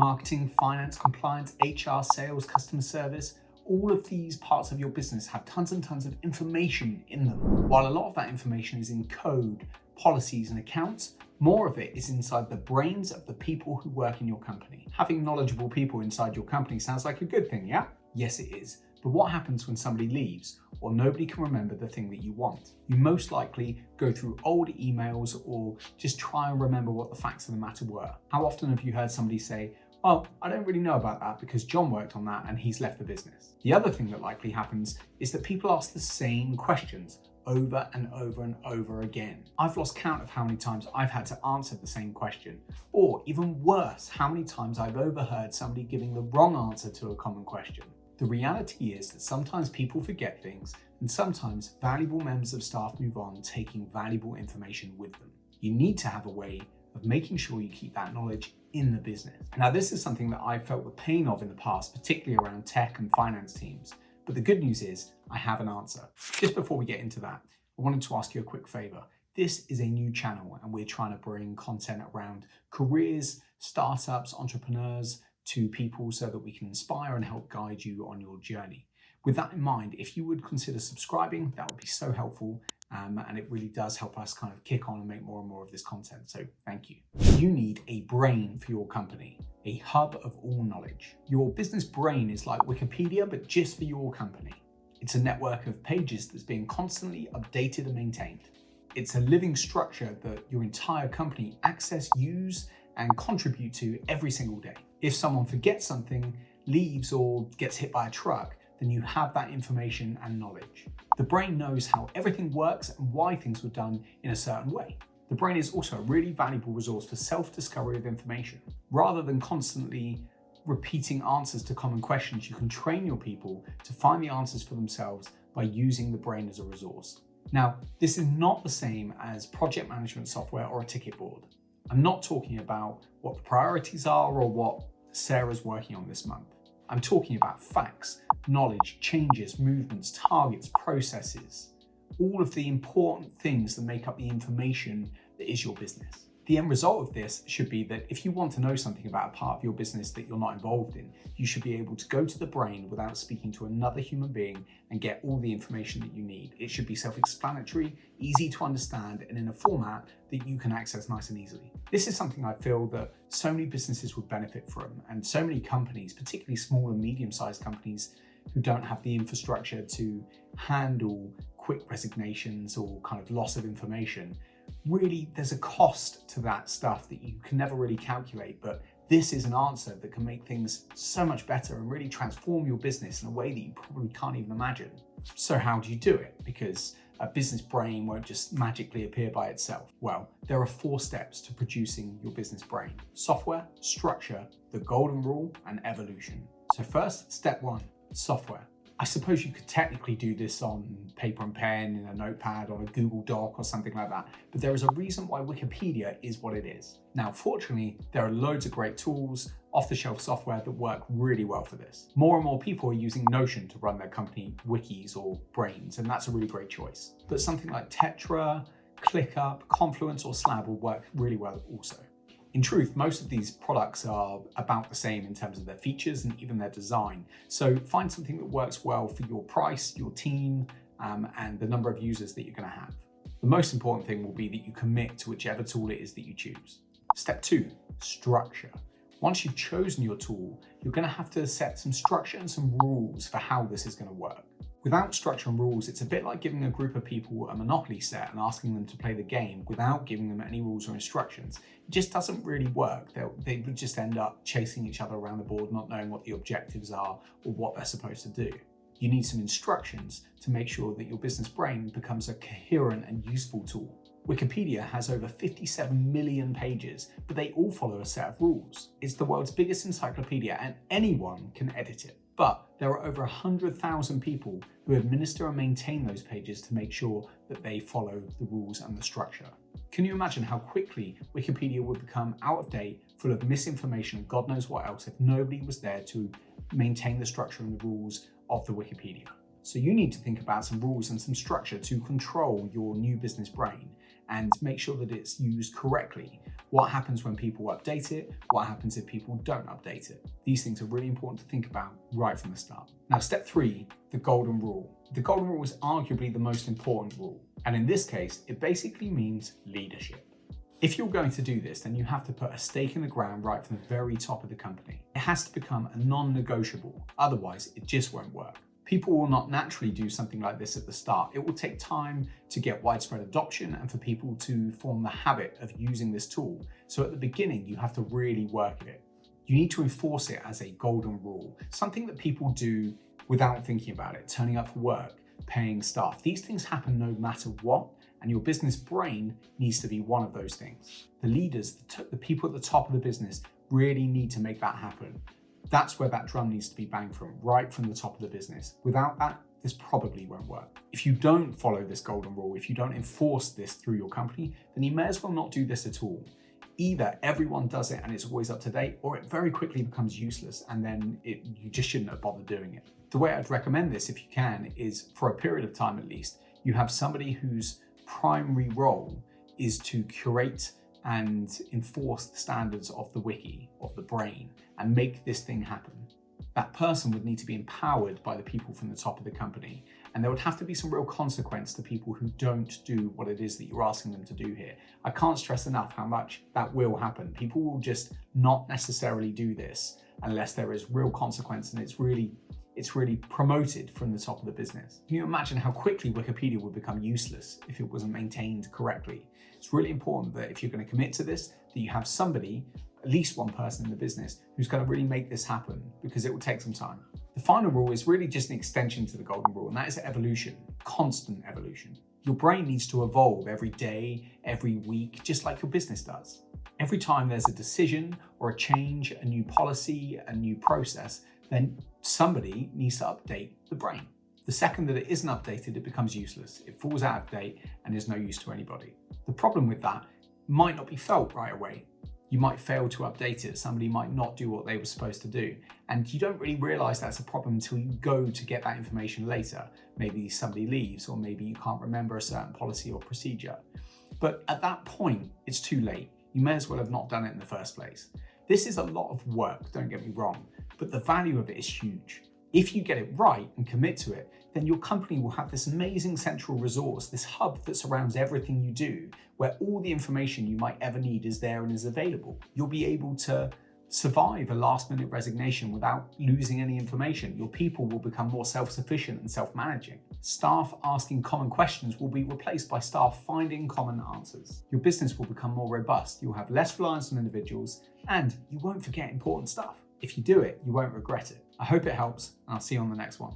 Marketing, finance, compliance, HR, sales, customer service, all of these parts of your business have tons and tons of information in them. While a lot of that information is in code, policies, and accounts, more of it is inside the brains of the people who work in your company. Having knowledgeable people inside your company sounds like a good thing, yeah? Yes, it is. But what happens when somebody leaves or nobody can remember the thing that you want? You most likely go through old emails or just try and remember what the facts of the matter were. How often have you heard somebody say, "Oh, I don't really know about that because John worked on that and he's left the business"? The other thing that likely happens is that people ask the same questions over and over and over again. I've lost count of how many times I've had to answer the same question, or even worse, how many times I've overheard somebody giving the wrong answer to a common question. The reality is that sometimes people forget things, and sometimes valuable members of staff move on, taking valuable information with them. You need to have a way of making sure you keep that knowledge in the business. Now, this is something that I've felt the pain of in the past, particularly around tech and finance teams. But the good news is I have an answer. Just before we get into that, I wanted to ask you a quick favor. This is a new channel and we're trying to bring content around careers, startups, entrepreneurs to people so that we can inspire and help guide you on your journey. With that in mind, if you would consider subscribing, that would be so helpful. And it really does help us kind of kick on and make more and more of this content. So thank you. You need a brain for your company, a hub of all knowledge. Your business brain is like Wikipedia, but just for your company. It's a network of pages that's being constantly updated and maintained. It's a living structure that your entire company access, use, and contribute to every single day. If someone forgets something, leaves, or gets hit by a truck, then you have that information and knowledge. The brain knows how everything works and why things were done in a certain way. The brain is also a really valuable resource for self-discovery of information. Rather than constantly repeating answers to common questions, you can train your people to find the answers for themselves by using the brain as a resource. Now, this is not the same as project management software or a ticket board. I'm not talking about what the priorities are or what Sarah's working on this month. I'm talking about facts, knowledge, changes, movements, targets, processes, all of the important things that make up the information that is your business. The end result of this should be that if you want to know something about a part of your business that you're not involved in, you should be able to go to the brain without speaking to another human being and get all the information that you need. It should be self-explanatory, easy to understand, and in a format that you can access nice and easily. This is something I feel that so many businesses would benefit from, and so many companies, particularly small and medium-sized companies who don't have the infrastructure to handle quick resignations or kind of loss of information. Really, there's a cost to that stuff that you can never really calculate, but this is an answer that can make things so much better and really transform your business in a way that you probably can't even imagine. So how do you do it? Because a business brain won't just magically appear by itself. Well, there are 4 steps to producing your business brain: software, structure, the golden rule, and evolution. So first, step 1, software. I suppose you could technically do this on paper and pen, in a notepad, on a Google Doc or something like that, but there is a reason why Wikipedia is what it is. Now, fortunately, there are loads of great tools, off-the-shelf software that work really well for this. More and more people are using Notion to run their company wikis or brains, and that's a really great choice. But something like Tetra, ClickUp, Confluence, or Slab will work really well also. In truth, most of these products are about the same in terms of their features and even their design. So find something that works well for your price, your team, and the number of users that you're going to have. The most important thing will be that you commit to whichever tool it is that you choose. Step 2, structure. Once you've chosen your tool, you're going to have to set some structure and some rules for how this is going to work. Without structure and rules, it's a bit like giving a group of people a Monopoly set and asking them to play the game without giving them any rules or instructions. It just doesn't really work. They would just end up chasing each other around the board, not knowing what the objectives are or what they're supposed to do. You need some instructions to make sure that your business brain becomes a coherent and useful tool. Wikipedia has over 57 million pages, but they all follow a set of rules. It's the world's biggest encyclopedia and anyone can edit it. But there are over 100,000 people who administer and maintain those pages to make sure that they follow the rules and the structure. Can you imagine how quickly Wikipedia would become out of date, full of misinformation and God knows what else if nobody was there to maintain the structure and the rules of the Wikipedia? So you need to think about some rules and some structure to control your new business brain. and make sure that it's used correctly. What happens when people update it? What happens if people don't update it? These things are really important to think about right from the start. Now, step 3, the golden rule. The golden rule is arguably the most important rule. And in this case, it basically means leadership. If you're going to do this, then you have to put a stake in the ground right from the very top of the company. It has to become a non-negotiable. Otherwise, it just won't work. People will not naturally do something like this at the start. It will take time to get widespread adoption and for people to form the habit of using this tool. So at the beginning, you have to really work at it. You need to enforce it as a golden rule, something that people do without thinking about it, turning up for work, paying staff. These things happen no matter what, and your business brain needs to be one of those things. The leaders, the people at the top of the business really need to make that happen. That's where that drum needs to be banged from, right from the top of the business. Without that, this probably won't work. If you don't follow this golden rule, if you don't enforce this through your company, then you may as well not do this at all. Either everyone does it and it's always up to date, or it very quickly becomes useless and then you just shouldn't have bothered doing it. The way I'd recommend this, if you can, is for a period of time at least, you have somebody whose primary role is to curate and enforce the standards of the wiki, of the brain, and make this thing happen. That person would need to be empowered by the people from the top of the company, and there would have to be some real consequence to people who don't do what it is that you're asking them to do here. I can't stress enough how much that will happen. People will just not necessarily do this unless there is real consequence and it's really promoted from the top of the business. Can you imagine how quickly Wikipedia would become useless if it wasn't maintained correctly? It's really important that if you're going to commit to this, that you have somebody, at least one person in the business, who's going to really make this happen, because it will take some time. The final rule is really just an extension to the golden rule, and that is evolution, constant evolution. Your brain needs to evolve every day, every week, just like your business does. Every time there's a decision or a change, a new policy, a new process, then somebody needs to update the brain. The second that it isn't updated, it becomes useless. It falls out of date and is no use to anybody. The problem with that might not be felt right away. You might fail to update it. Somebody might not do what they were supposed to do. And you don't really realize that's a problem until you go to get that information later. Maybe somebody leaves, or maybe you can't remember a certain policy or procedure. But at that point, it's too late. You may as well have not done it in the first place. This is a lot of work, don't get me wrong, but the value of it is huge. If you get it right and commit to it, then your company will have this amazing central resource, this hub that surrounds everything you do, where all the information you might ever need is there and is available. You'll be able to survive a last-minute resignation without losing any information. Your people will become more self-sufficient and self-managing. Staff asking common questions will be replaced by staff finding common answers. Your business will become more robust. You'll have less reliance on individuals, and you won't forget important stuff. If you do it, you won't regret it. I hope it helps, and I'll see you on the next one.